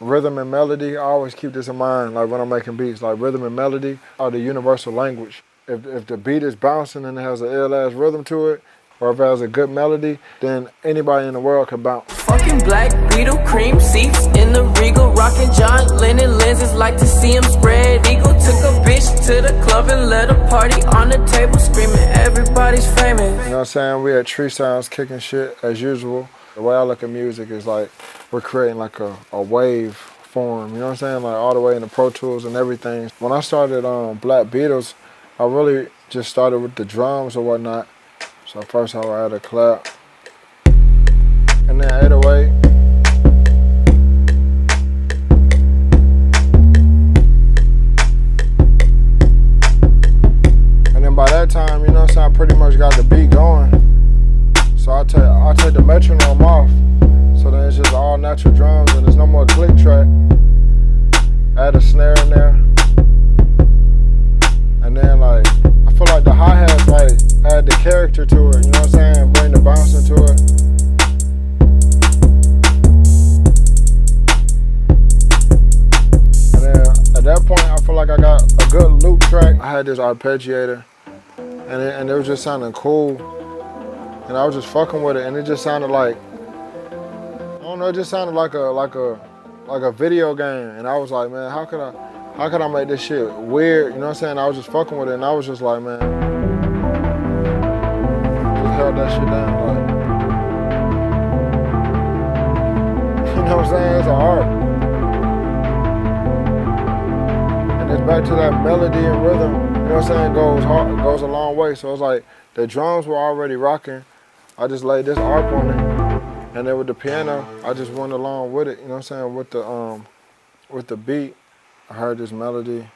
rhythm and melody, I always keep this in mind, like when I'm making beats, like rhythm and melody are the universal language. If the beat is bouncing and it has an ill-ass rhythm to it, or if it has a good melody, then anybody in the world can bounce. Fucking black Beatle, cream seats in the Regal, rocking John Lennon lenses, like to see him spread eagle. Took a bitch to the club and let a party on the table, screaming everybody's famous. You know what I'm saying? We had tree sounds kicking shit as usual. The way I look at music is like we're creating like a wave form, you know what I'm saying? Like all the way in the Pro Tools and everything. When I started Black Beatles, I really just started with the drums or whatnot. So first I would add a clap, and then 808. And then by that time, you know what I'm saying, I pretty much got the beat going. So I take the metronome off, so then it's just all natural drums and there's no more click track. Add a snare in there, and then like I feel like the hi-hats like add the character to it. You know what I'm saying? Bring the bounce into it. And then at that point, I feel like I got a good loop track. I had this arpeggiator, and it was just sounding cool. And I was just fucking with it, and it just sounded like, I don't know, it just sounded like a video game. And I was like, man, how could I make this shit weird? You know what I'm saying? I was just fucking with it, and I was just like, man, just held that shit down, like, you know what I'm saying? It's an art. And it's back to that melody and rhythm, you know what I'm saying? Goes a long way. So it's like the drums were already rocking. I just laid this arp on it, and then with the piano, I just went along with it. You know what I'm saying? With the beat, I heard this melody.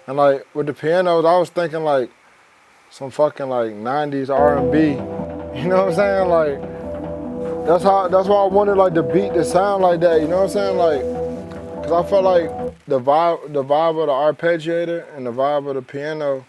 And like with the pianos, I was thinking like some fucking like 90s R&B. You know what I'm saying? Like that's why I wanted like the beat to sound like that. You know what I'm saying? Like, cause I felt like the vibe of the arpeggiator and the vibe of the piano,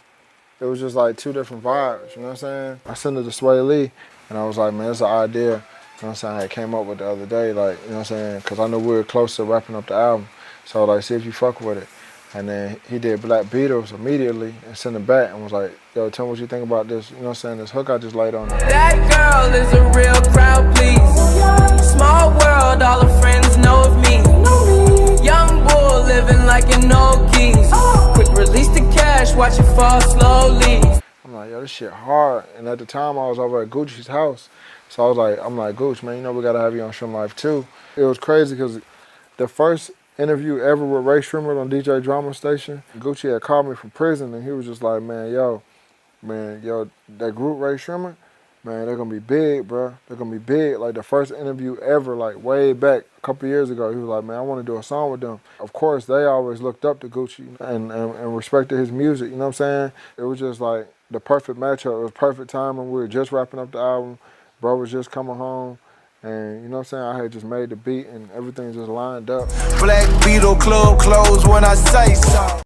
it was just like two different vibes. You know what I'm saying? I sent it to Sway Lee, and I was like, man, it's an idea. You know what I'm saying? I came up with the other day, like, you know what I'm saying? Cause I knew we were close to wrapping up the album. So like, see if you fuck with it. And then he did Black Beatles immediately and sent it back and was like, yo, tell me what you think about this, you know what I'm saying, this hook I just laid on it. That girl is a real crowd, please. Small world, all her friends know of me. Young bull living like an old geese. Quick release the cash, watch it fall slowly. I'm like, yo, this shit hard. And at the time I was over at Gucci's house. So I was like, I'm like, Gucci, man, you know we gotta have you on Shrimp Life too. It was crazy because the first interview ever with Ray Shrimmer on DJ Drama Station, Gucci had called me from prison, and he was just like, man, yo, that group Ray Shrimmer, man, they're gonna be big, bro. They're gonna be big. Like the first interview ever, like way back a couple years ago, he was like, man, I want to do a song with them. Of course, they always looked up to Gucci and respected his music, you know what I'm saying? It was just like the perfect matchup. It was perfect timing. We were just wrapping up the album. Bro was just coming home. And you know what I'm saying, I had just made the beat and everything just lined up. Black Beetle club closed when I say so.